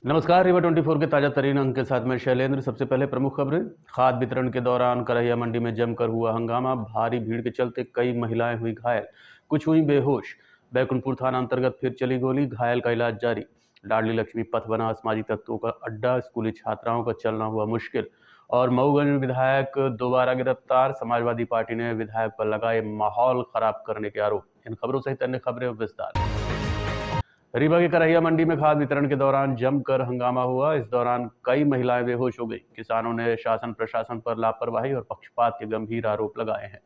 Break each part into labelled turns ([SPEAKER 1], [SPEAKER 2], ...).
[SPEAKER 1] नमस्कार, रीवा 24 के ताजा तरीन अंक के साथ मैं शैलेंद्र। सबसे पहले प्रमुख खबरें। खाद वितरण के दौरान करहिया मंडी में जमकर हुआ हंगामा। भारी भीड़ के चलते कई महिलाएं हुई घायल, कुछ हुई बेहोश। बैकुंठपुर थाना अंतर्गत फिर चली गोली, घायल का इलाज जारी। लाडली लक्ष्मी पथ बना समाजी तत्वों का अड्डा, स्कूली छात्राओं का चलना हुआ मुश्किल। और मऊगंज विधायक दोबारा गिरफ्तार, समाजवादी पार्टी ने विधायक पर लगाए माहौल खराब करने के आरोप। इन खबरों सहित अन्य खबरें विस्तार। रीवा के करहिया मंडी में खाद वितरण के दौरान जमकर हंगामा हुआ। इस दौरान कई महिलाएं बेहोश हो गई। किसानों ने शासन प्रशासन पर लापरवाही और पक्षपात के गंभीर आरोप लगाए हैं।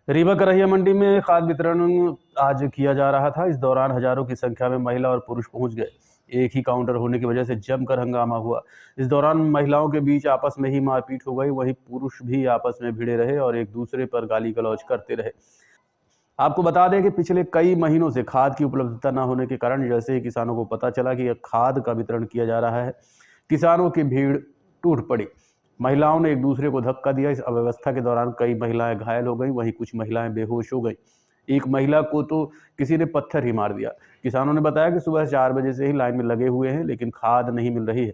[SPEAKER 1] रीवा करहिया मंडी में खाद वितरण आज किया जा रहा था। इस दौरान हजारों की संख्या में महिला और पुरुष पहुंच गए। एक ही काउंटर होने की वजह से जमकर हंगामा हुआ। इस दौरान महिलाओं के बीच आपस में ही मारपीट हो गई। वहीं पुरुष भी आपस में भिड़े रहे और एक दूसरे पर गाली गलौज करते रहे। आपको बता दें कि पिछले कई महीनों से खाद की उपलब्धता न होने के कारण जैसे ही किसानों को पता चला कि यह खाद का वितरण किया जा रहा है, किसानों की भीड़ टूट पड़ी। महिलाओं ने एक दूसरे को धक्का दिया। इस अव्यवस्था के दौरान कई महिलाएं घायल हो गई, वहीं कुछ महिलाएं बेहोश हो गई। एक महिला को तो किसी ने पत्थर ही मार दिया। किसानों ने बताया कि सुबह 4 बजे से ही लाइन में लगे हुए हैं, लेकिन खाद नहीं मिल रही है।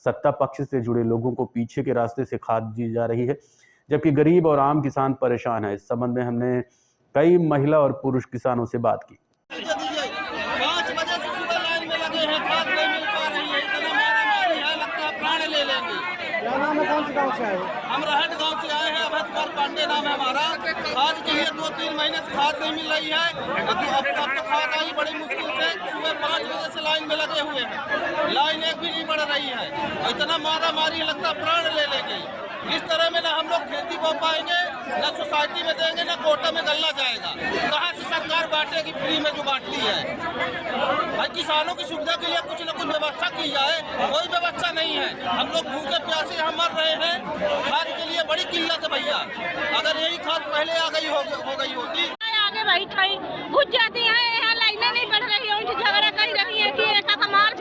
[SPEAKER 1] सत्ता पक्ष से जुड़े लोगों को पीछे के रास्ते से खाद दी जा रही है, जबकि गरीब और आम किसान परेशान है। इस संबंध में हमने कई महिला और पुरुष किसानों से बात की।
[SPEAKER 2] 5 बजे से सुबह लाइन में लगे हैं, खाद नहीं मिल पा रही है। इतना मारामारी है, लगता है प्राण ले लेंगे।
[SPEAKER 3] क्या नाम है, कौन से गांव से आए हो?
[SPEAKER 2] हम रहट गांव से आए हैं। अभय कुमार पांडे नाम है हमारा। खाद के लिए 2-3 महीने से खाद नहीं मिल रही है। अब तो खाद आई बड़ी मुश्किल से। सुबह 5 बजे से लाइन में लगे हुए हैं, लाइन एक भी नहीं बढ़ रही है। इतना मारामारी है, लगता है प्राण ले लेंगे। इस तरह में ना हम लोग खेती बो पाएंगे, न सोसाइटी में देंगे, न कोटा में गल्ला जाएगा। कहाँ से सरकार बांटेगी फ्री में जो बांटती है? भाई किसानों की सुविधा के लिए कुछ न कुछ व्यवस्था की जाए। कोई व्यवस्था नहीं है। हम लोग भूखे प्यासे यहाँ मर रहे हैं। खाद के लिए बड़ी किल्लत है भैया। अगर यही खाद पहले आ गई हो गई होती।
[SPEAKER 4] आगे बैठाई बुझ जाती है, यहाँ लाइनें नहीं बढ़ रही है। उनकी झगड़ा कर रही है कि ऐसा कमाल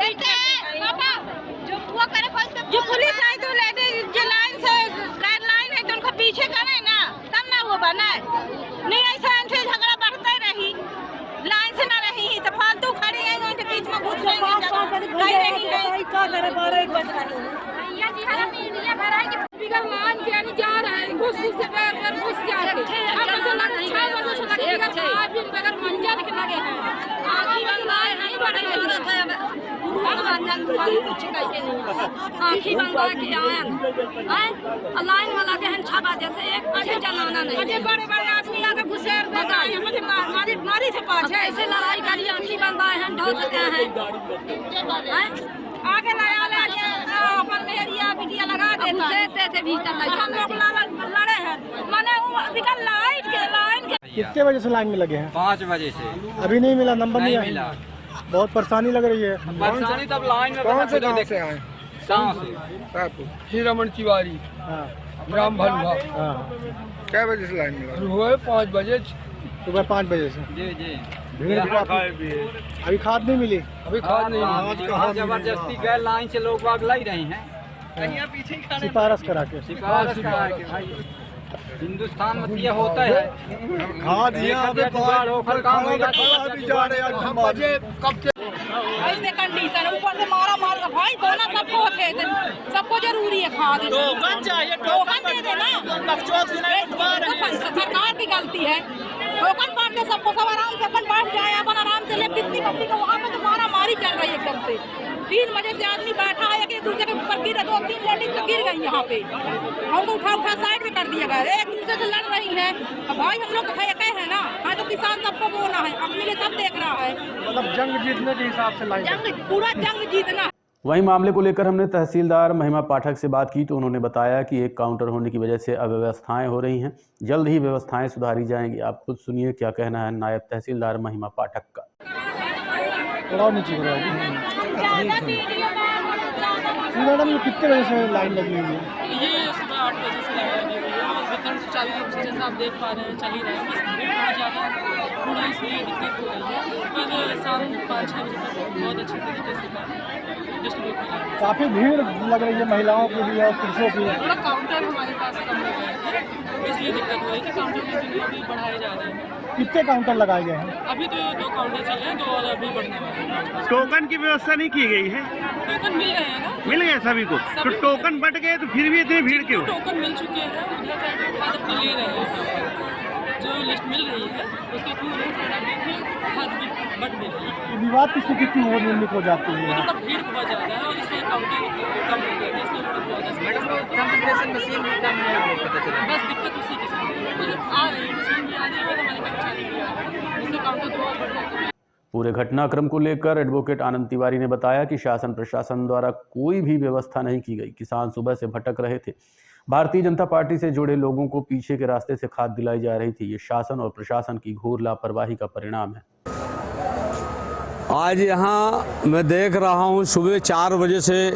[SPEAKER 4] जो पुलिस आई तो लेडीज जो लाइन से गाइडलाइन है तो उनको पीछे करे ना, तब ना वो बना। नहीं ऐसा इनसे झगड़ा बढ़ते रही, लाइन से ना रही तो फालतू खड़ी है, उनके बीच में घुस रही है। बिगड़ मान के नहीं जा रहा है, घुस के पैर पर घुस जा रहे हैं। बगैर मंजा के लगे हैं, आँखी बंदाए हैं, बड़ी जरूरत है। आँखी बंदा के आए लाइन में लगे हैं 6 बजे से, एक पीछे जलाना नहीं। बड़े बड़े आदमी आके घुसे मारी से पास ऐसे लड़ाई करी, आँखी बंदाए हैं, ढो सके हैं। आगे लगा अपन मेरिया बिटिया लगा देते थे भीतर। हम लोग लड़े हैं, मैंने लाइट के
[SPEAKER 3] कितने बजे से लाइन में लगे हैं?
[SPEAKER 5] 5 बजे से।
[SPEAKER 3] अभी नहीं मिला, नंबर नहीं
[SPEAKER 5] मिला।
[SPEAKER 3] बहुत परेशानी लग रही है।
[SPEAKER 5] परेशानी तब लाइन में
[SPEAKER 3] कौन से गाँव से आए?
[SPEAKER 5] गाँव से
[SPEAKER 6] हीरामन तिवारी, ग्राम भलुआ।
[SPEAKER 3] क्या बजे से लाइन में लगे?
[SPEAKER 6] हुए 5 बजे,
[SPEAKER 3] सुबह 5 बजे से।
[SPEAKER 5] जी जी।
[SPEAKER 3] भीड़ अभी खाद नहीं मिली?
[SPEAKER 6] अभी खाद नहीं।
[SPEAKER 5] जबरदस्ती गए लाइन से लोग बाग लाई रहे हैं,
[SPEAKER 3] सिफारिश करा के।
[SPEAKER 5] सिफारिश करा के। भाई हिंदुस्तान में ये होता है।
[SPEAKER 3] खाद
[SPEAKER 4] ऐसे कंडीशन ऊपर से मारा भाई दोनों सबको होते थे, सबको जरूरी है खाद।
[SPEAKER 2] टोकन चाहिए,
[SPEAKER 4] टोकन दे देना। सरकार की गलती है, टोकन बांट दे सबको, सब आराम से अपन बैठ जाए, अपन आराम से ले। कितनी पब्लिक है वहाँ पे, तो मारा मारी चल रही है एकदम से। 3 बजे से आदमी बैठा है, एक दूसरे के ऊपर गिर, 2-3 लेडीज तो गिर गई यहाँ पे। हमको उठा साइड में कर दिया गया, एक दूसरे से लड़ रही है। भाई हम लोग है ना, हाँ तो किसान सबको बोना है, अपने लिए सब देख रहा है।
[SPEAKER 3] मतलब जंग जीतने के हिसाब से लाइन,
[SPEAKER 4] पूरा जंग जीतना।
[SPEAKER 1] वहीं मामले को लेकर हमने तहसीलदार महिमा पाठक से बात की तो उन्होंने बताया कि एक काउंटर होने की वजह से अव्यवस्थाएं हो रही हैं। जल्द ही व्यवस्थाएं सुधारी जाएंगी। आप खुद सुनिए क्या कहना है नायब तहसीलदार महिमा पाठक का।
[SPEAKER 3] मैडम ये कितने बजे से लाइन लगी हुई है?
[SPEAKER 7] ये सुबह 8 बजे से लाइन लगी हुई है और वितरण सुचारू रूप से जैसा आप देख पा रहे हैं चल ही रहा है। बस भीड़ बहुत ज़्यादा है, थोड़ा इसलिए दिक्कत हो रही है, पर शाम 5-6 बजे तक बहुत अच्छे तरीके से डिस्ट्रीब्यूट हो रहा है।
[SPEAKER 3] काफ़ी भीड़ लग रही है महिलाओं की भी और पुरुषों की।
[SPEAKER 7] थोड़ा काउंटर हमारे पास कम हो गए थे, इसलिए दिक्कत हो रही थी। काउंटर की भी बढ़ाए जा रहे हैं।
[SPEAKER 3] कितने काउंटर लगाए गए हैं?
[SPEAKER 7] अभी तो 2 काउंटर चल रहे हैं, 2 और अभी बढ़ने वाले हैं।
[SPEAKER 8] टोकन की व्यवस्था नहीं की गई है?
[SPEAKER 7] टोकन मिल रहे हैं ना,
[SPEAKER 8] मिल गए सभी को? तो
[SPEAKER 7] सभी
[SPEAKER 8] टोकन बट गए तो फिर भी इतनी भीड़ क्यों?
[SPEAKER 7] टोकन मिल चुके हैं, उधर साइड में खाद अपनी ले रहे हैं। जो लिस्ट मिल रही है उसके थ्रू उधर साइड अभी भी खाद भी बट मिल रही है।
[SPEAKER 3] विवाद की स्थिति क्यों हो निर्मित हो जाती है?
[SPEAKER 7] थोड़ा भीड़ बहुत ज़्यादा है और इसमें काउंटर कम हो गया है, इसलिए थोड़ा
[SPEAKER 5] कंप्यूटरेशन मशीन भी कम है, पता चला।
[SPEAKER 7] बस दिक्कत उसी की मतलब आ रही है, मशीन भी आ रही है और हमारे कर्मचारी भी आ रहे हैं, जिससे काउंटर 2 और बढ़ जाते हैं।
[SPEAKER 1] पूरे घटनाक्रम को लेकर एडवोकेट आनंद तिवारी ने बताया कि शासन प्रशासन द्वारा कोई भी व्यवस्था नहीं की गई। किसान सुबह से भटक रहे थे। भारतीय जनता पार्टी से जुड़े लोगों को पीछे के रास्ते से खाद दिलाई जा रही थी। ये शासन और प्रशासन की घोर लापरवाही का परिणाम है।
[SPEAKER 9] आज यहाँ मैं देख रहा हूँ सुबह 4 बजे से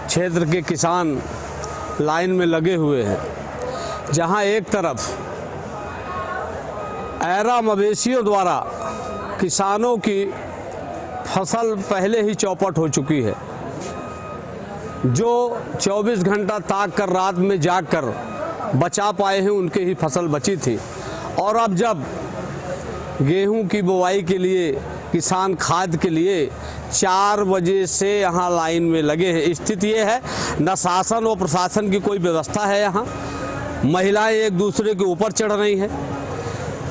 [SPEAKER 9] क्षेत्र के किसान लाइन में लगे हुए हैं, जहाँ एक तरफ ऐरा मवेशियों द्वारा किसानों की फसल पहले ही चौपट हो चुकी है, जो 24 घंटा ताक कर रात में जाग कर बचा पाए हैं, उनके ही फसल बची थी। और अब जब गेहूं की बुवाई के लिए किसान खाद के लिए 4 बजे से यहाँ लाइन में लगे हैं। स्थिति ये है, न शासन और प्रशासन की कोई व्यवस्था है। यहाँ महिलाएं एक दूसरे के ऊपर चढ़ रही हैं।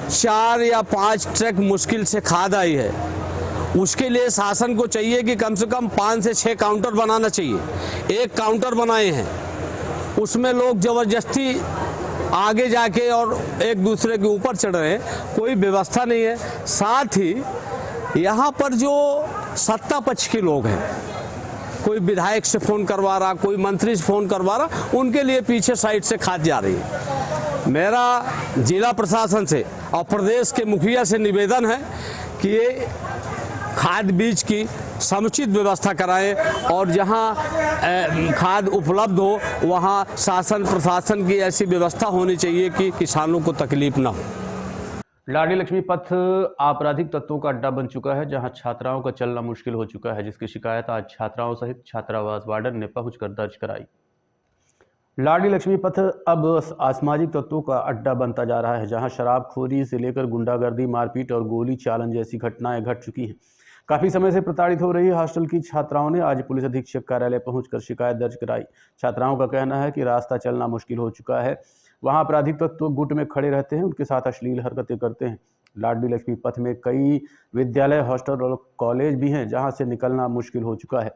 [SPEAKER 9] 4 या 5 ट्रक मुश्किल से खाद आई है। उसके लिए शासन को चाहिए कि कम से कम 5 से 6 काउंटर बनाना चाहिए। 1 काउंटर बनाए हैं, उसमें लोग ज़बरदस्ती आगे जाके और एक दूसरे के ऊपर चढ़ रहे हैं, कोई व्यवस्था नहीं है। साथ ही यहाँ पर जो सत्ता पक्ष के लोग हैं, कोई विधायक से फ़ोन करवा रहा, कोई मंत्री से फ़ोन करवा रहा, उनके लिए पीछे साइड से खाद जा रही है। मेरा जिला प्रशासन से और प्रदेश के मुखिया से निवेदन है कि ये खाद बीज की समुचित व्यवस्था कराएं और जहां खाद उपलब्ध हो वहां शासन प्रशासन की ऐसी व्यवस्था होनी चाहिए कि किसानों को तकलीफ ना हो।
[SPEAKER 1] लाडली लक्ष्मी पथ आपराधिक तत्वों का अड्डा बन चुका है, जहां छात्राओं का चलना मुश्किल हो चुका है, जिसकी शिकायत आज छात्राओं सहित छात्रावास वार्डन ने पहुंचकर दर्ज कराई। लाडली लक्ष्मी पथ अब असामाजिक तत्वों का अड्डा बनता जा रहा है, जहां शराबखोरी से लेकर गुंडागर्दी, मारपीट और गोली चालन जैसी घटनाएं घट चुकी हैं। काफी समय से प्रताड़ित हो रही हॉस्टल की छात्राओं ने आज पुलिस अधीक्षक कार्यालय पहुंचकर शिकायत दर्ज कराई। छात्राओं का कहना है कि रास्ता चलना मुश्किल हो चुका है। वहां आपराधिक तत्व गुट में खड़े रहते हैं, उनके साथ अश्लील हरकतें करते हैं। लाडली लक्ष्मी पथ में कई विद्यालय, हॉस्टल और कॉलेज भी हैं, जहां से निकलना मुश्किल हो चुका है।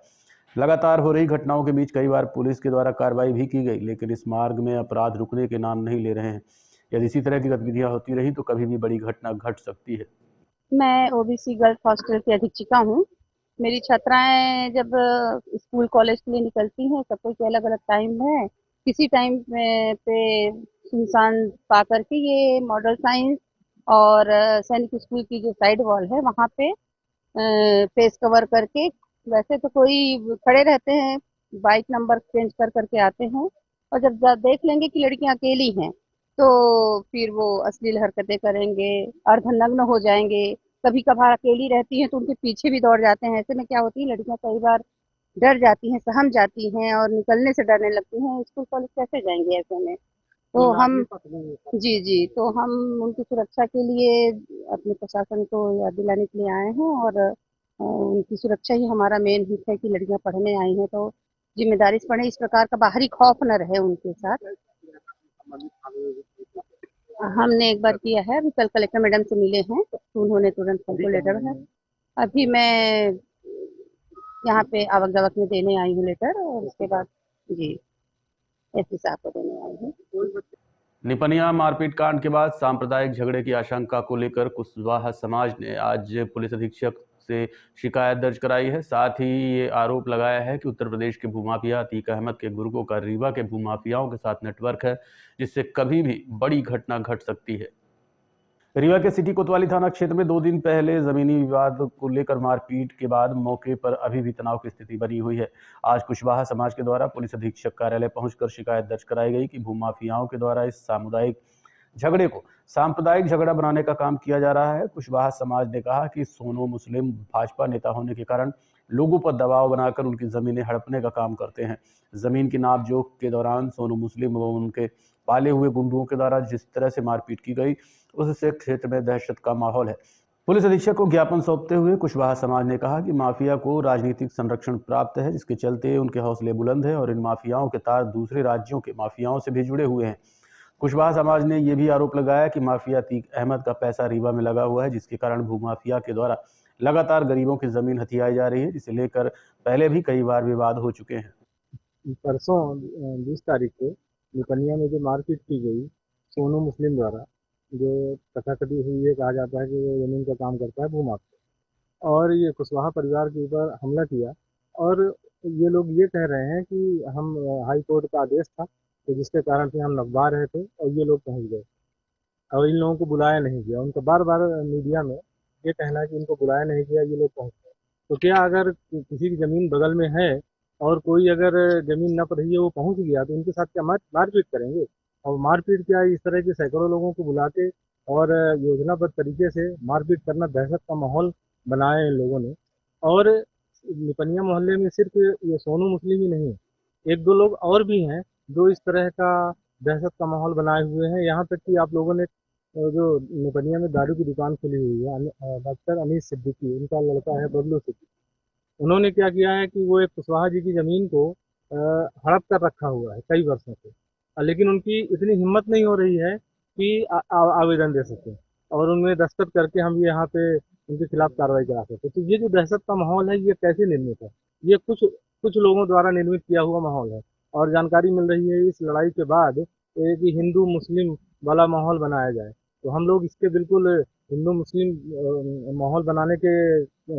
[SPEAKER 1] लगातार हो रही घटनाओं के बीच कई बार पुलिस के द्वारा कार्रवाई भी की गई, लेकिन इस मार्ग में अपराध रुकने के नाम नहीं ले रहे हैं। यदि इसी तरह की गतिविधियां होती रही तो कभी भी बड़ी घटना घट सकती है।
[SPEAKER 10] मैं ओबीसी गर्ल्स हॉस्टल की अधीक्षिका हूँ। मेरी छात्राएं जब स्कूल कॉलेज के लिए निकलती हैं, सबको के अलग अलग टाइम है। किसी टाइम पे सुनसान पा करके ये मॉडल साइंस और सैनिक स्कूल की जो साइड वॉल है वहाँ पे फेस कवर करके, वैसे तो कोई खड़े रहते हैं, बाइक नंबर चेंज कर करके आते हैं, और जब देख लेंगे कि लड़कियां अकेली हैं तो फिर वो अश्लील हरकतें करेंगे, अर्धनग्न हो जाएंगे। कभी कभार अकेली रहती हैं तो उनके पीछे भी दौड़ जाते हैं। ऐसे में क्या होती है, लड़कियां कई बार डर जाती हैं, सहम जाती हैं और निकलने से डरने लगती हैं। स्कूल कॉलेज कैसे जाएंगे ऐसे में? तो हम जी तो हम उनकी सुरक्षा के लिए अपने प्रशासन को याद दिलाने के लिए आए हैं, और उनकी सुरक्षा ही हमारा मेन हित है कि लड़कियां पढ़ने आई हैं तो जिम्मेदारी से पढ़े, इस प्रकार का बाहरी खौफ न रहे उनके साथ। हमने एक बार किया है, अभी कल कलेक्टर मैडम से मिले हैं तो उन्होंने तुरंत हमको लेटर है। अभी मैं यहाँ पे आवक जावक में देने आई हूँ लेटर, और उसके बाद जी एसपी साहब को देने आई हूँ।
[SPEAKER 1] निपनिया मारपीट कांड के बाद सांप्रदायिक झगड़े की आशंका को लेकर कुशवाहा समाज ने आज पुलिस अधीक्षक से शिकायत दर्ज कराई है। साथ ही ये आरोप लगाया है कि उत्तर प्रदेश के भूमाफिया अतीक अहमद के गुर्गों का रीवा के भूमाफियाओं के साथ नेटवर्क है, जिससे कभी भी बड़ी घटना घट सकती है। रीवा के सिटी कोतवाली थाना क्षेत्र में 2 दिन पहले जमीनी विवाद को लेकर मारपीट के बाद मौके पर अभी भी तनाव की स्थिति बनी हुई है। आज कुशवाहा समाज के द्वारा पुलिस अधीक्षक कार्यालय पहुंचकर शिकायत दर्ज कराई गई कि भूमाफियाओं के द्वारा इस सामुदायिक झगड़े को सांप्रदायिक झगड़ा बनाने का काम किया जा रहा है। कुशवाहा समाज ने कहा कि सोनू मुस्लिम भाजपा नेता होने के कारण लोगों पर दबाव बनाकर उनकी जमीनें हड़पने का काम करते हैं। जमीन की नापजोख के दौरान सोनू मुस्लिम व उनके पाले हुए गुंडों के द्वारा जिस तरह से मारपीट की गई, उससे क्षेत्र में दहशत का माहौल है। पुलिस अधीक्षक को ज्ञापन सौंपते हुए कुशवाहा समाज ने कहा कि माफिया को राजनीतिक संरक्षण प्राप्त है, जिसके चलते उनके हौसले बुलंद हैं और इन माफियाओं के तार दूसरे राज्यों के माफियाओं से भी जुड़े हुए हैं। कुशवाहा समाज ने यह भी आरोप लगाया कि माफिया तीक अहमद का पैसा रीवा में लगा हुआ है, जिसके कारण भूमाफिया के द्वारा लगातार गरीबों की जमीन हथियाई जा रही है, जिसे लेकर पहले भी कई बार विवाद हो चुके हैं।
[SPEAKER 3] परसों 20 तारीख को निपनिया में जो मारपीट की गई सोनू मुस्लिम द्वारा, जो तथाकथित हुई है, कहा जाता है कि वो जमीन का काम करता है भूमाफिया, और ये कुशवाहा परिवार के ऊपर हमला किया। और ये लोग ये कह रहे हैं कि हम हाई कोर्ट का आदेश था तो जिसके कारण से हम नगवा रहे थे और ये लोग पहुंच गए और इन लोगों को बुलाया नहीं गया। उनका बार बार मीडिया में ये कहना है कि इनको बुलाया नहीं गया, ये लोग पहुंच गए। तो क्या अगर किसी की ज़मीन बगल में है और कोई अगर ज़मीन नप रही है वो पहुंच गया तो उनके साथ क्या मारपीट करेंगे? और मारपीट क्या, इस तरह के सैकड़ों लोगों को बुलाते और योजनाबद्ध तरीके से मारपीट करना, दहशत का माहौल बनाया इन लोगों ने। और निपनिया मोहल्ले में सिर्फ ये सोनू मुस्लिम ही नहीं है, एक दो लोग और भी हैं जो इस तरह का दहशत का माहौल बनाए हुए हैं। यहाँ तक कि आप लोगों ने जो निपनिया में दारू की दुकान खुली हुई है, डॉक्टर अनीस सिद्दीकी, उनका लड़का है बबलू सिद्दीकी, उन्होंने क्या किया है कि वो एक कुशवाहा जी की ज़मीन को हड़प कर रखा हुआ है कई वर्षों से, लेकिन उनकी इतनी हिम्मत नहीं हो रही है कि आवेदन दे सकें और उनमें दस्तखत करके हम यहाँ पे उनके खिलाफ कार्रवाई करा सकते। तो ये जो दहशत का माहौल है ये कैसे निर्मित है? ये कुछ लोगों द्वारा निर्मित किया हुआ माहौल है। और जानकारी मिल रही है इस लड़ाई के बाद कि हिंदू मुस्लिम वाला माहौल बनाया जाए, तो हम लोग इसके बिल्कुल हिंदू मुस्लिम माहौल बनाने के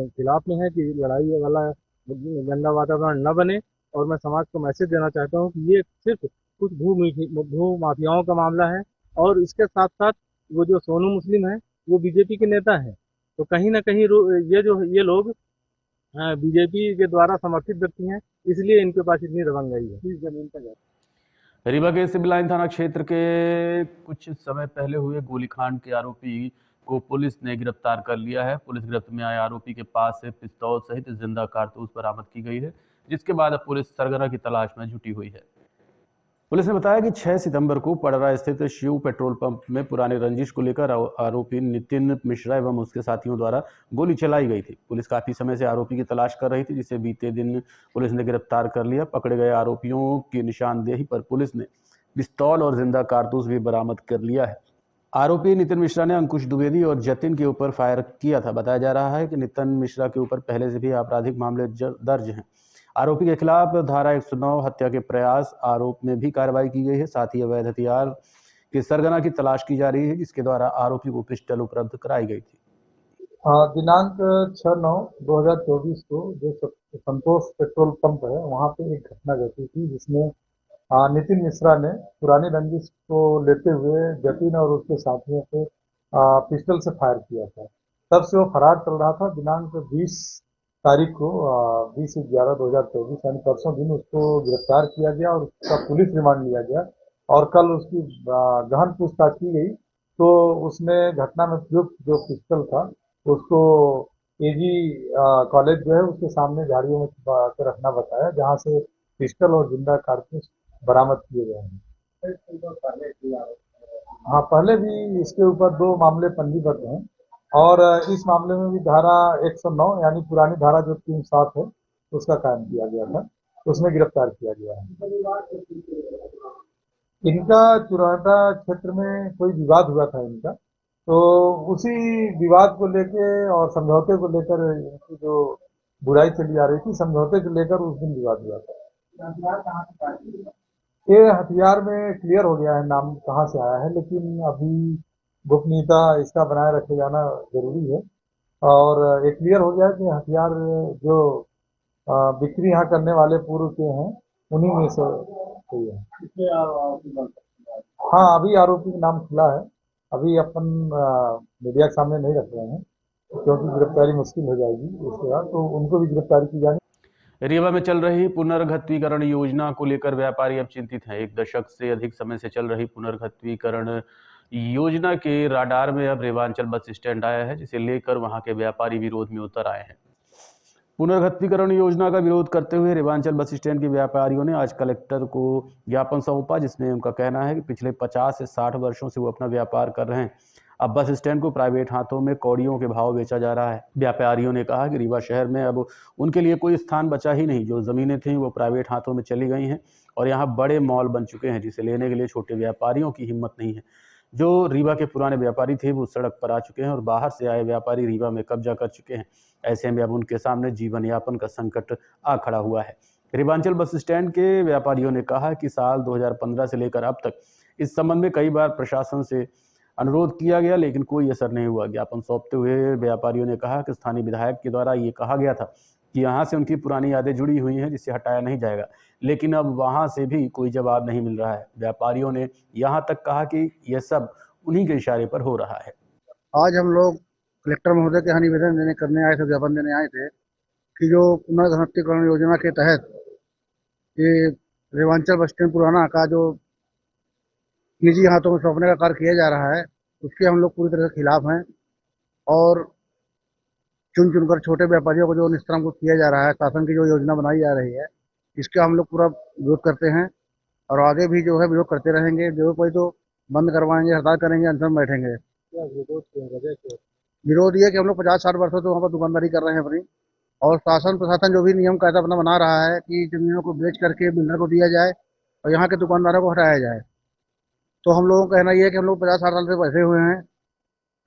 [SPEAKER 3] खिलाफ में है कि लड़ाई वाला गंदा वातावरण न बने। और मैं समाज को मैसेज देना चाहता हूँ कि ये सिर्फ कुछ भू माफियाओं का मामला है और इसके साथ साथ वो जो सोनू मुस्लिम है वो बीजेपी के नेता हैं, तो कहीं ना कहीं ये लोग बीजेपी के द्वारा समर्थित व्यक्ति हैं, इसलिए इनके पास इतनी दबंगई है इस जमीन पर।
[SPEAKER 1] रीवा के सिविल लाइन थाना क्षेत्र के कुछ समय पहले हुए गोलीकांड के आरोपी को पुलिस ने गिरफ्तार कर लिया है। पुलिस गिरफ्त में आए आरोपी के पास से पिस्तौल सहित जिंदा कारतूस बरामद की गई है, जिसके बाद अब पुलिस सरगना की तलाश में जुटी हुई है। पुलिस ने बताया कि 6 सितंबर को पडरा स्थित शिव पेट्रोल पंप में पुराने रंजिश को लेकर आरोपी नितिन मिश्रा एवं उसके साथियों द्वारा गोली चलाई गई थी। पुलिस काफी समय से आरोपी की तलाश कर रही थी, जिसे बीते दिन पुलिस ने गिरफ्तार कर लिया। पकड़े गए आरोपियों की निशानदेही पर पुलिस ने पिस्तौल और जिंदा कारतूस भी बरामद कर लिया है। आरोपी नितिन मिश्रा ने अंकुश द्विवेदी और जतिन के ऊपर फायर किया था। बताया जा रहा है कि नितिन मिश्रा के ऊपर पहले से भी आपराधिक मामले दर्ज हैं। आरोपी के खिलाफ धारा 109 हत्या के प्रयास आरोप में भी कार्रवाई की गई है। साथ ही अवैध हथियार के सरगना की तलाश की जा रही है, जिसके द्वारा आरोपी को पिस्टल उपलब्ध कराई गई थी।
[SPEAKER 3] दिनांक 6/9/2024 को जो संतोष पेट्रोल पंप है वहाँ पे एक घटना घटी थी, जिसमें नितिन मिश्रा ने पुरानी रंजिश को लेते हुए जतिन और उसके साथियों को पिस्टल से फायर किया था। तब से वो फरार चल रहा था। दिनांक 20 तारीख को 20/11/2024 यानी परसों दिन उसको गिरफ्तार किया गया और उसका पुलिस रिमांड लिया गया और कल उसकी गहन पूछताछ की गई तो उसने घटना में प्रयुक्त जो पिस्टल था उसको एजी कॉलेज जो है उसके सामने झाड़ियों में छुपा कर रखना बताया, जहाँ से पिस्टल और जिंदा कारतूस बरामद किए गए हैं। हाँ, पहले भी इसके ऊपर 2 मामले पंजीबद्ध हैं और इस मामले में भी धारा 109 यानी पुरानी धारा जो 37 है उसका कायम किया गया था, उसमें गिरफ्तार किया गया है। इनका चुराटा क्षेत्र में कोई विवाद हुआ था इनका, तो उसी विवाद को लेके और समझौते को लेकर इनकी जो बुराई चली आ रही थी, समझौते को लेकर उस दिन विवाद हुआ था। ये हथियार में क्लियर हो गया है नाम कहाँ से आया है, लेकिन अभी गोपनीयता इसका बनाए रखे जाना जरूरी है और ये क्लियर हो गया है कि हथियार जो बिक्री यहाँ करने वाले पूर्व के हैं उन्हीं में से कोई है। हाँ, अभी आरोपी का नाम खुला है, अभी अपन मीडिया के सामने नहीं रख रहे हैं क्योंकि गिरफ्तारी मुश्किल हो जाएगी उसके बाद, तो उनको भी गिरफ्तारी की जाएगी।
[SPEAKER 1] रीवा में चल रही पुनर्घत्वीकरण योजना को लेकर व्यापारी अब चिंतित हैं। 1 दशक से अधिक समय से चल रही पुनर्घत्वीकरण योजना के राडार में अब रेवांचल बस स्टैंड आया है, जिसे लेकर वहां के व्यापारी विरोध में उतर आए हैं। पुनर्घत्वीकरण योजना का विरोध करते हुए रेवांचल बस स्टैंड के व्यापारियों ने आज कलेक्टर को ज्ञापन सौंपा, जिसमें उनका कहना है कि पिछले 50 से 60 वर्षों से वो अपना व्यापार कर रहे हैं। अब बस स्टैंड को प्राइवेट हाथों में कौड़ियों के भाव बेचा जा रहा है। व्यापारियों ने कहा कि रीवा शहर में अब उनके लिए कोई स्थान बचा ही नहीं। जो ज़मीनें थीं वो प्राइवेट हाथों में चली गई हैं और यहाँ बड़े मॉल बन चुके हैं, जिसे लेने के लिए छोटे व्यापारियों की हिम्मत नहीं है। जो रीवा के पुराने व्यापारी थे वो सड़क पर आ चुके हैं और बाहर से आए व्यापारी रीवा में कब्जा कर चुके हैं। ऐसे में अब उनके सामने जीवन यापन का संकट आ खड़ा हुआ है। रीवांचल बस स्टैंड के व्यापारियों ने कहा कि साल 2015 से लेकर अब तक इस संबंध में कई बार प्रशासन से अनुरोध किया गया, लेकिन कोई असर नहीं हुआ। ज्ञापन सौंपते हुए व्यापारियों ने कहा कि स्थानीय विधायक के द्वारा ये कहा गया था कि यहाँ से उनकी पुरानी यादें जुड़ी हुई हैं, जिसे हटाया नहीं जाएगा, लेकिन अब वहाँ से भी कोई जवाब नहीं मिल रहा है। व्यापारियों ने यहाँ तक कहा कि यह सब उन्हीं के इशारे पर हो रहा है।
[SPEAKER 3] आज हम लोग कलेक्टर महोदय के यहाँ निवेदन करने आए थे, ज्ञापन देने आए थे कि जो पुनर्धनत्तीकरण योजना के तहत ये रेवांचल बस स्टैंड पुराना का जो निजी हाथों में सौंपने का कार्य किया जा रहा है, उसके हम लोग पूरी तरह से खिलाफ हैं और चुन चुनकर छोटे व्यापारियों को जो निस्तारण को किया जा रहा है, शासन की जो योजना बनाई जा रही है, इसका हम लोग पूरा विरोध करते हैं और आगे भी जो है विरोध करते रहेंगे। जो कोई तो बंद करवाएंगे, हड़ताल करेंगे, अनशन बैठेंगे। विरोध ये कि हम लोग 50-60 वर्षों से वहाँ पर दुकानदारी कर रहे हैं अपनी, और शासन प्रशासन जो भी नियम कायदा अपना बना रहा है कि जमीनों को बेच करके बिल्डर को दिया जाए और यहाँ के दुकानदारों को हटाया जाए, तो हम लोगों का कहना ये है कि हम लोग 50-60 साल से बैठे हुए हैं,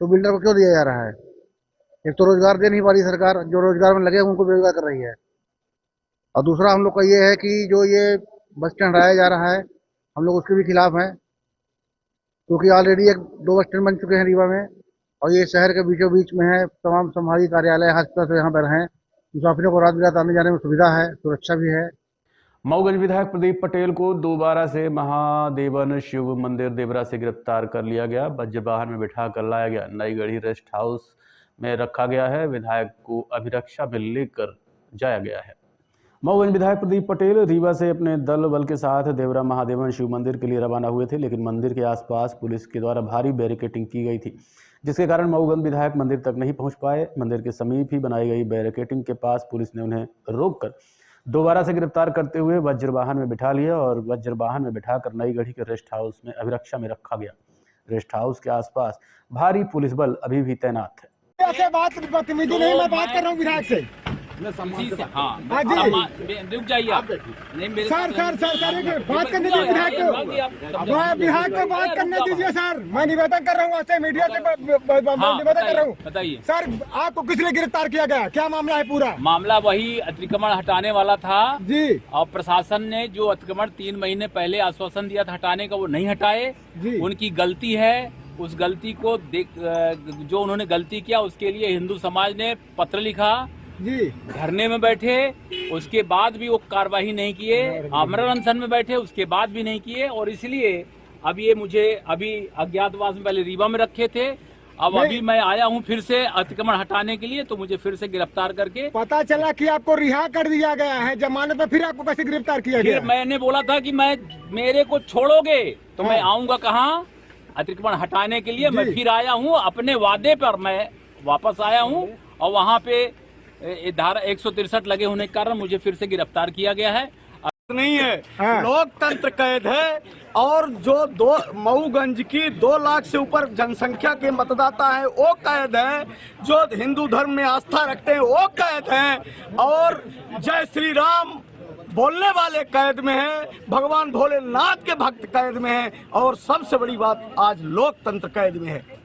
[SPEAKER 3] तो बिल्डर को क्यों दिया जा रहा है? एक तो रोजगार दे नहीं पा रही सरकार, जो रोजगार में लगे उनको बेरोजगार कर रही है, और दूसरा हम लोग का ये है कि जो ये बस स्टैंड हटाया जा रहा है, हम लोग उसके भी खिलाफ हैं, क्योंकि ऑलरेडी 2 बस स्टैंड बन चुके हैं रीवा में और ये शहर के बीचों बीच में है। तमाम संभागीय कार्यालय, हॉस्पिटल यहाँ पर हैं, मुसाफिरों को रात बिरात आने जाने में सुविधा है, सुरक्षा भी है।
[SPEAKER 1] मऊगंज विधायक प्रदीप पटेल को दोबारा से महादेवन शिव मंदिर देवरा से गिरफ्तार कर लिया गया। वज्र वाहन में बिठा कर लाया गया, नई गढ़ी रेस्ट हाउस में रखा गया है। विधायक को अभिरक्षा में लेकर जाया गया है। मऊगंज विधायक प्रदीप पटेल रीवा से अपने दल बल के साथ देवरा महादेवन शिव मंदिर के लिए रवाना हुए थे, लेकिन मंदिर के आसपास पुलिस के द्वारा भारी बैरिकेडिंग की गई थी, जिसके कारण मऊगंज विधायक मंदिर तक नहीं पहुंच पाए। मंदिर के समीप ही बनाई गई बैरिकेडिंग के पास पुलिस ने उन्हें रोककर दोबारा से गिरफ्तार करते हुए वज्र वाहन में बिठा लिया और वज्र वाहन में बिठाकर नई गढ़ी के रेस्ट हाउस में अभिरक्षा में रखा गया। रेस्ट हाउस के आसपास भारी पुलिस बल अभी भी तैनात है।
[SPEAKER 8] ऐसे बात बदतमीजी नहीं, मैं बात कर रहा हूँ विधायक से।
[SPEAKER 5] रुक जाइए आप।
[SPEAKER 8] सर बात करने दीजिए विधायक को, विधायक को बात करने दीजिए सर। मैं निवेदन कर रहा हूँ, आपसे मीडिया से निवेदन कर रहा हूँ।
[SPEAKER 5] बताइए
[SPEAKER 8] सर, आपको किस लिए गिरफ्तार किया गया, क्या मामला है? पूरा
[SPEAKER 5] मामला वही अतिक्रमण हटाने वाला था
[SPEAKER 8] जी, और
[SPEAKER 5] प्रशासन ने जो अतिक्रमण 3 महीने पहले आश्वासन दिया था हटाने का, वो नहीं हटाए। उनकी गलती है। उस गलती को जो उन्होंने गलती किया उसके लिए हिंदू समाज ने पत्र लिखा
[SPEAKER 8] जी,
[SPEAKER 5] धरने में बैठे, उसके बाद भी वो कार्रवाई नहीं किए, आमरण अनशन में बैठे, उसके बाद भी नहीं किए, और इसलिए अब ये मुझे अभी अज्ञातवास में पहले रीवा में रखे थे, अब अभी मैं आया हूँ फिर से अतिक्रमण हटाने के लिए, तो मुझे फिर से गिरफ्तार करके
[SPEAKER 8] पता चला कि आपको रिहा कर दिया गया है जमानत में। फिर आपको कैसे गिरफ्तार किया गया?
[SPEAKER 5] फिर मैंने बोला था कि मेरे को छोड़ोगे तो मैं आऊंगा कहाँ अतिक्रमण हटाने के लिए। मैं फिर आया हूँ, अपने वादे पर मैं वापस आया हूँ, और वहाँ पे धारा 163 लगे होने के कारण मुझे फिर से गिरफ्तार किया गया है।
[SPEAKER 8] नहीं है, लोकतंत्र कैद है, और जो मऊगंज की 2 लाख से ऊपर जनसंख्या के मतदाता है वो कैद है, जो हिंदू धर्म में आस्था रखते हैं वो कैद है, और जय श्री राम बोलने वाले कैद में हैं, भगवान भोलेनाथ के भक्त कैद में हैं, और सबसे बड़ी बात आज लोकतंत्र कैद में है।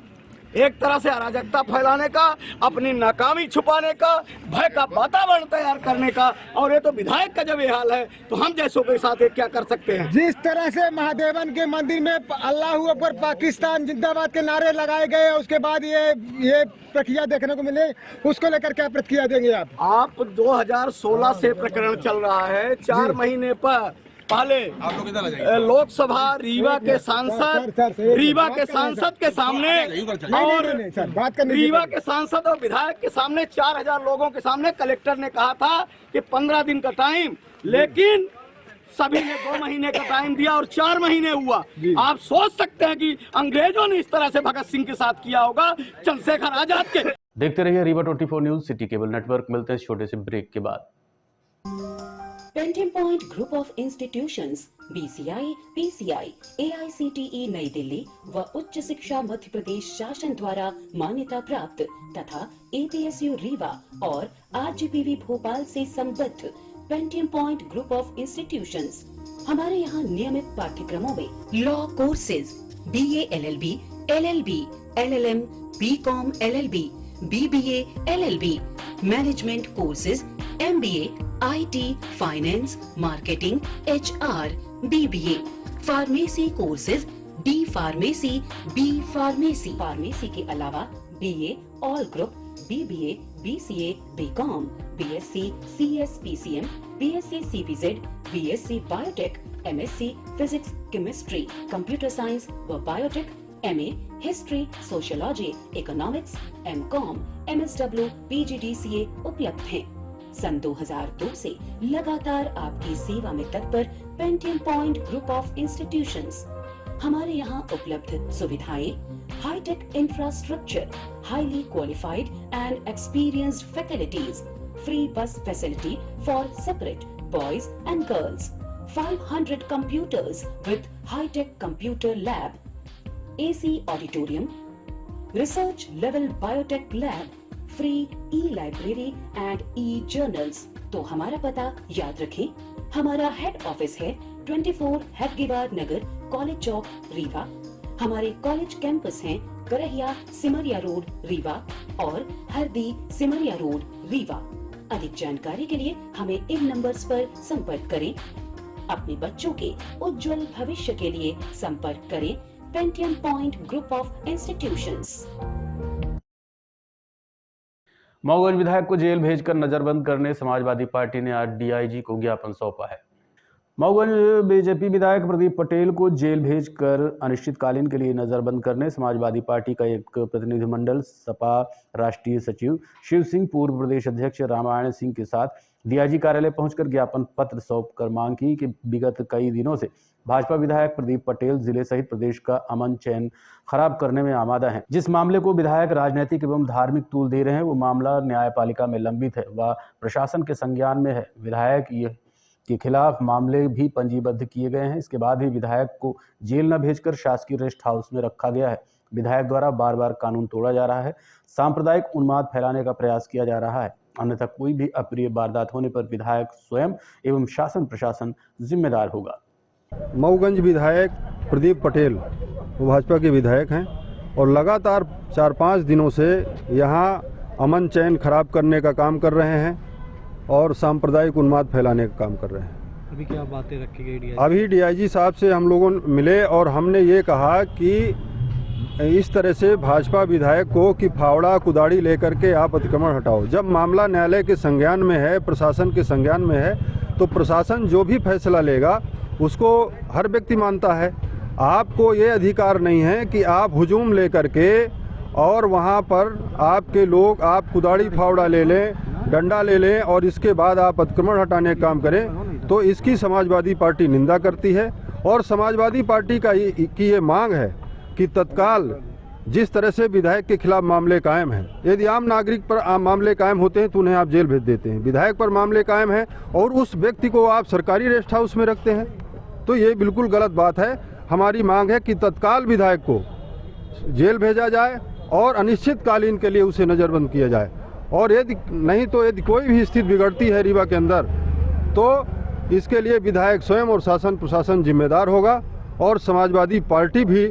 [SPEAKER 8] एक तरह से अराजकता फैलाने का, अपनी नाकामी छुपाने का, भय का वातावरण तैयार करने का, और ये तो विधायक का जब ये हाल है तो हम जैसों के साथ क्या कर सकते हैं? जिस तरह से महादेवन के मंदिर में अल्लाह अकबर पाकिस्तान जिंदाबाद के नारे लगाए गए, उसके बाद ये प्रक्रिया देखने को मिले, उसको लेकर क्या प्रतिक्रिया देंगे आप? 2016 से प्रकरण चल रहा है। 4 महीने पर पहले लोकसभा रीवा के सांसद के सामने और रीवा के सांसद और विधायक के सामने 4000 लोगों के सामने कलेक्टर ने कहा था कि 15 दिन का टाइम, लेकिन सभी ने 2 महीने का टाइम दिया और 4 महीने हुआ। आप सोच सकते हैं कि अंग्रेजों ने इस तरह से भगत सिंह के साथ किया होगा, चंद्रशेखर आजाद के।
[SPEAKER 1] देखते रहिए Rewa 24 news, city cable network. मिलते हैं छोटे से ब्रेक के बाद।
[SPEAKER 11] Pentium point group of institutions BCI, PCI, AICTE नई दिल्ली व उच्च शिक्षा मध्य प्रदेश शासन द्वारा मान्यता प्राप्त तथा APSU रीवा और RGPV भोपाल से संबद्ध Pentium point group of institutions. हमारे यहाँ नियमित पाठ्यक्रमों में law courses BA LLB, LLB, LLM, BCom LLB, BBA LLB, management courses MBA, IT, finance, marketing, HR, BBA, pharmacy courses D pharmacy, B pharmacy, pharmacy के अलावा BA all group, BBA, BCA, BCom, BSc, CS, PCM, BSc, CPZ, BSc biotech, MSc physics, chemistry, computer science व biotech, MA history, sociology, economics, MCom, MSW, PGDCA उपलब्ध हैं। सन 2002 से लगातार आपकी सेवा में तत्पर Pentium point group of institutions. हमारे यहाँ उपलब्ध सुविधाएं hi-tech infrastructure, highly qualified and experienced faculties, free bus facility for separate boys and girls, 500 computers with high-tech computer lab, AC auditorium, research level biotech lab, free e-library and e-journals। तो हमारा पता याद रखें, हमारा हेड ऑफिस है 24 हेडगेवार नगर, college चौक, रीवा। हमारे college campus हैं Karahiya Simaria road, Rewa और हरदी सिमरिया रोड, रीवा। अधिक जानकारी के लिए हमें इन नंबर्स पर संपर्क करें। अपने बच्चों के उज्जवल भविष्य के लिए संपर्क करें Pentium point group of institutions.
[SPEAKER 1] Mauganj विधायक को जेल भेजकर नजरबंद करने समाजवादी पार्टी ने आज DIG को ज्ञापन सौंपा है। मऊगंज बीजेपी विधायक प्रदीप पटेल को जेल भेजकर अनिश्चितकालीन के लिए नजरबंद करने समाजवादी पार्टी का एक प्रतिनिधिमंडल सपा राष्ट्रीय सचिव शिव सिंह, पूर्व प्रदेश अध्यक्ष रामायण सिंह के साथ DIG कार्यालय पहुंचकर ज्ञापन पत्र सौंपकर मांग की कि विगत कई दिनों से भाजपा विधायक प्रदीप पटेल जिले सहित प्रदेश का अमन चैन खराब करने में आमादा हैं। जिस मामले को विधायक राजनीतिक एवं धार्मिक तूल दे रहे हैं, वो मामला न्यायपालिका में लंबित है व प्रशासन के संज्ञान में है। विधायक के खिलाफ मामले भी पंजीबद्ध किए गए हैं। इसके बाद भी विधायक को जेल न भेजकर शासकीय रेस्ट हाउस में रखा गया है। विधायक द्वारा बार बार कानून तोड़ा जा रहा है, सांप्रदायिक उन्माद फैलाने का प्रयास किया जा रहा है। अन्यथा कोई भी अप्रिय वारदात होने पर विधायक स्वयं एवं शासन प्रशासन जिम्मेदार होगा।
[SPEAKER 3] मऊगंज विधायक प्रदीप पटेल वो भाजपा के विधायक हैं और लगातार 4-5 दिनों से यहाँ अमन चैन खराब करने का काम कर रहे हैं और सांप्रदायिक उन्माद फैलाने का काम कर रहे हैं।
[SPEAKER 12] अभी क्या बातें रखी गई?
[SPEAKER 3] अभी DIG साहब से हम लोगों मिले और हमने ये कहा कि इस तरह से भाजपा विधायक को कि फावड़ा कुदाड़ी लेकर के आप अतिक्रमण हटाओ। जब मामला न्यायालय के संज्ञान में है, प्रशासन के संज्ञान में है, तो प्रशासन जो भी फैसला लेगा उसको हर व्यक्ति मानता है। आपको ये अधिकार नहीं है कि आप हुजूम लेकर के और वहाँ पर आपके लोग आप कुदाड़ी फावड़ा ले लें, डंडा ले लें और इसके बाद आप अतिक्रमण हटाने का काम करें। तो इसकी समाजवादी पार्टी निंदा करती है और समाजवादी पार्टी की ये मांग है कि तत्काल जिस तरह से विधायक के खिलाफ मामले कायम हैं, यदि आम नागरिक पर मामले कायम होते हैं तो उन्हें आप जेल भेज देते हैं। विधायक पर मामले कायम हैं और उस व्यक्ति को आप सरकारी रेस्ट हाउस में रखते हैं, तो ये बिल्कुल गलत बात है। हमारी मांग है कि तत्काल विधायक को जेल भेजा जाए और अनिश्चितकालीन के लिए उसे नज़रबंद किया जाए। और यदि नहीं तो यदि कोई भी स्थिति बिगड़ती है रीवा के अंदर, तो इसके लिए विधायक स्वयं और शासन प्रशासन जिम्मेदार होगा और समाजवादी पार्टी भी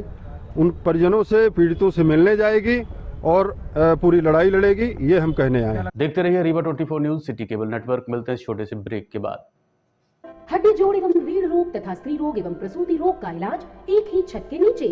[SPEAKER 3] उन परिजनों से, पीड़ितों से मिलने जाएगी और पूरी लड़ाई लड़ेगी। ये हम कहने आए हैं।
[SPEAKER 1] देखते रहिए Rewa 24 news, city cable network. मिलते हैं छोटे से ब्रेक के बाद।
[SPEAKER 11] हड्डी जोड़ एवं रीढ़ रोग तथा स्त्री रोग एवं प्रसूति रोग का इलाज एक ही छत के नीचे।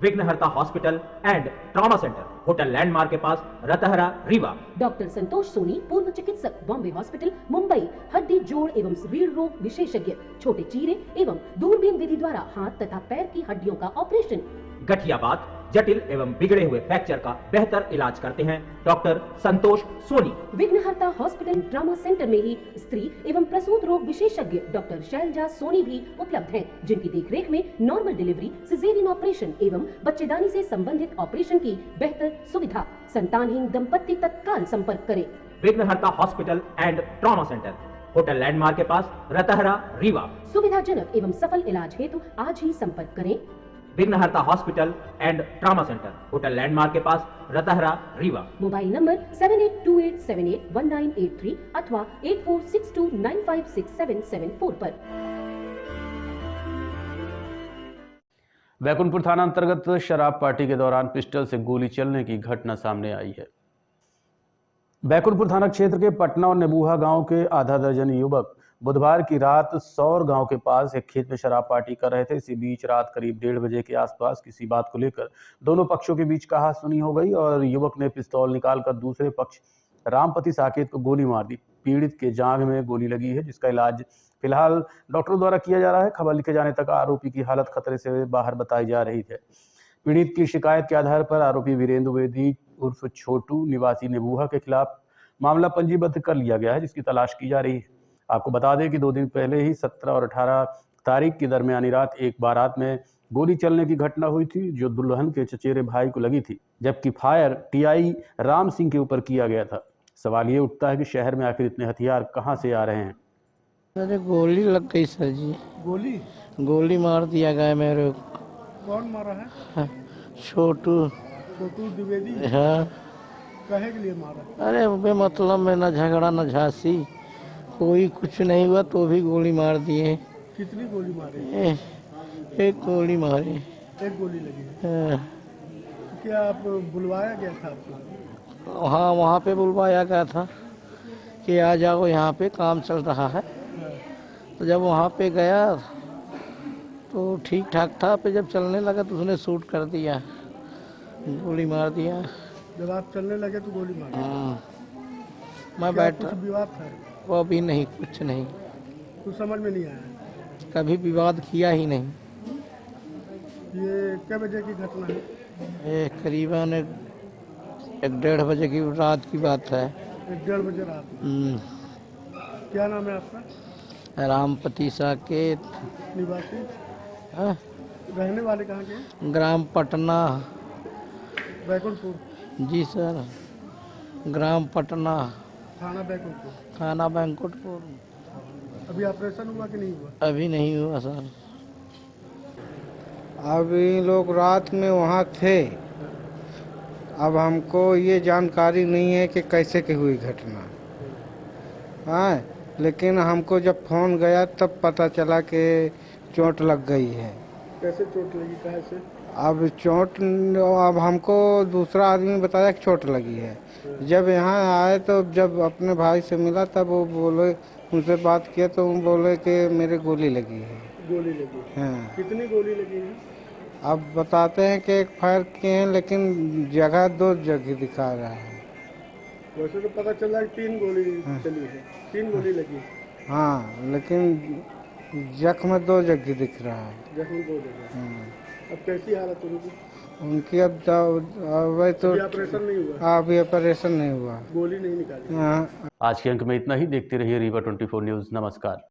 [SPEAKER 13] विघ्नहर्ता hospital and trauma centre, hotel landmark के पास, रतहरा, रीवा।
[SPEAKER 11] डॉक्टर संतोष सोनी, पूर्व चिकित्सक, बॉम्बे हॉस्पिटल, मुंबई। हड्डी जोड़ एवं रीढ़ रोग विशेषज्ञ, छोटे चीरे एवं दूरबीन विधि द्वारा हाथ तथा पैर की हड्डियों का ऑपरेशन।
[SPEAKER 13] गठियाबात, जटिल एवं बिगड़े हुए फ्रैक्चर का बेहतर इलाज करते हैं डॉक्टर संतोष सोनी।
[SPEAKER 11] विघ्नहर्ता हॉस्पिटल ट्रॉमा सेंटर में ही स्त्री एवं प्रसूत रोग विशेषज्ञ डॉक्टर शैलजा सोनी भी उपलब्ध हैं, जिनकी देखरेख में नॉर्मल डिलीवरी, सिजेरियन ऑपरेशन एवं बच्चेदानी से संबंधित ऑपरेशन की बेहतर सुविधा। संतानहीन दंपत्ति तत्काल संपर्क करें।
[SPEAKER 13] विघ्नहर्ता hospital and trauma centre, hotel landmark के पास, रतहरा, रीवा।
[SPEAKER 11] सुविधाजनक एवं सफल इलाज हेतु आज ही संपर्क करें।
[SPEAKER 13] विघ्नहर्ता hospital and trauma centre, hotel landmark के पास, रतहरा, रीवा।
[SPEAKER 11] मोबाइल नंबर 7828781983 अथवा 8462956774 पर।
[SPEAKER 1] बैकुंठपुर थाना अंतर्गत शराब पार्टी के दौरान पिस्टल से गोली चलने की घटना सामने आई है। बैकुंठपुर थाना क्षेत्र के पटना और नेबूहा गांव के आधा दर्जन युवक बुधवार की रात सौर गांव के पास एक खेत में शराब पार्टी कर रहे थे। इसी बीच रात करीब 1:30 बजे के आसपास किसी बात को लेकर दोनों पक्षों के बीच कहासुनी हो गई और युवक ने पिस्तौल निकालकर दूसरे पक्ष रामपति साकेत को गोली मार दी। पीड़ित के जांघ में गोली लगी है, जिसका इलाज फिलहाल डॉक्टरों द्वारा किया जा रहा है। खबर लिखे जाने तक आरोपी की हालत खतरे से बाहर बताई जा रही है। पीड़ित की शिकायत के आधार पर आरोपी वीरेंद्र वेदी उर्फ छोटू निवासी नेबूहा के खिलाफ मामला पंजीबद्ध कर लिया गया है, जिसकी तलाश की जा रही है। आपको बता दें कि 2 दिन पहले ही 17 और 18 तारीख की दरमियानी रात एक बारात में गोली चलने की घटना हुई थी, जो दुल्हन के चचेरे भाई को लगी थी, जबकि फायर टीआई राम सिंह के ऊपर किया गया था। सवाल ये उठता है कि शहर में आखिर इतने हथियार कहां से आ रहे हैं।
[SPEAKER 12] अरे गोली लग गई सर जी। गोली मार दिया गया मेरे को।
[SPEAKER 3] कौन मारा है?
[SPEAKER 12] छोटू
[SPEAKER 3] द्विवेदी।
[SPEAKER 12] हाँ।
[SPEAKER 3] कहे के लिए मारा?
[SPEAKER 12] अरे मतलब में न झगड़ा न झांसी, कोई कुछ नहीं हुआ तो भी गोली मार दिए।
[SPEAKER 3] कितनी गोली मारी?
[SPEAKER 12] एक गोली मारी।
[SPEAKER 3] एक गोली लगी?
[SPEAKER 12] हाँ।
[SPEAKER 3] क्या आप बुलवाया गया था आपको?
[SPEAKER 12] हाँ, वहाँ पे बुलवाया गया था कि आ जाओ, यहाँ पे काम चल रहा है। तो जब वहाँ पे गया तो ठीक ठाक था, पे जब चलने लगा तो उसने शूट कर दिया, गोली मार दिया।
[SPEAKER 3] जब आप चलने लगे तो गोली मार?
[SPEAKER 12] मैं बैठा।
[SPEAKER 3] कुछ विवाद था?
[SPEAKER 12] वो अभी नहीं, कुछ नहीं।
[SPEAKER 3] कुछ समझ में नहीं आया?
[SPEAKER 12] कभी विवाद किया ही नहीं।
[SPEAKER 3] ये क्या बजे की घटना है?
[SPEAKER 12] ये करीबन 1-1:30 बजे की रात की बात है।
[SPEAKER 3] 1-1:30 बजे रात? क्या नाम है आपका?
[SPEAKER 12] रामपति साकेत।
[SPEAKER 3] निवासी? रहने वाले कहाँ के?
[SPEAKER 12] ग्राम पटना।
[SPEAKER 3] बैकुंठपुर?
[SPEAKER 12] जी सर, ग्राम पटना,
[SPEAKER 3] थाना बैकुंठपुर।
[SPEAKER 12] थाना बैकुंठपुर।
[SPEAKER 3] अभी ऑपरेशन हुआ कि नहीं हुआ?
[SPEAKER 12] अभी नहीं हुआ सर।
[SPEAKER 14] अब ये लोग रात में वहाँ थे। अब हमको ये जानकारी नहीं है कि कैसे की हुई घटना। हाँ, लेकिन हमको जब फोन गया तब पता चला कि चोट लग गई है।
[SPEAKER 3] कैसे चोट लगी, कहाँ से?
[SPEAKER 14] अब चोट, अब हमको दूसरा आदमी बताया कि चोट लगी है। जब यहाँ आए तो जब अपने भाई से मिला तब वो बोले, उनसे बात किया तो वो बोले कि मेरे गोली लगी है।
[SPEAKER 3] गोली लगी? हाँ। कितनी गोली लगी है?
[SPEAKER 14] अब बताते हैं कि एक फायर किए हैं, लेकिन जगह 2 जगह दिखा रहा है।
[SPEAKER 3] वैसे तो पता चला कि 3 गोली चली है। 3 गोली लगी?
[SPEAKER 14] हाँ, लेकिन जख्म 2 जगह दिख रहा है।
[SPEAKER 3] जख्म 2 जगह। अब कैसी हालत उनकी?
[SPEAKER 14] उनकी अब तो
[SPEAKER 3] ऑपरेशन नहीं हुआ?
[SPEAKER 14] अभी ऑपरेशन नहीं हुआ,
[SPEAKER 3] गोली नहीं निकाली।
[SPEAKER 14] हाँ।
[SPEAKER 1] आज के अंक में इतना ही। देखते रहिए रीवा 24 न्यूज। नमस्कार।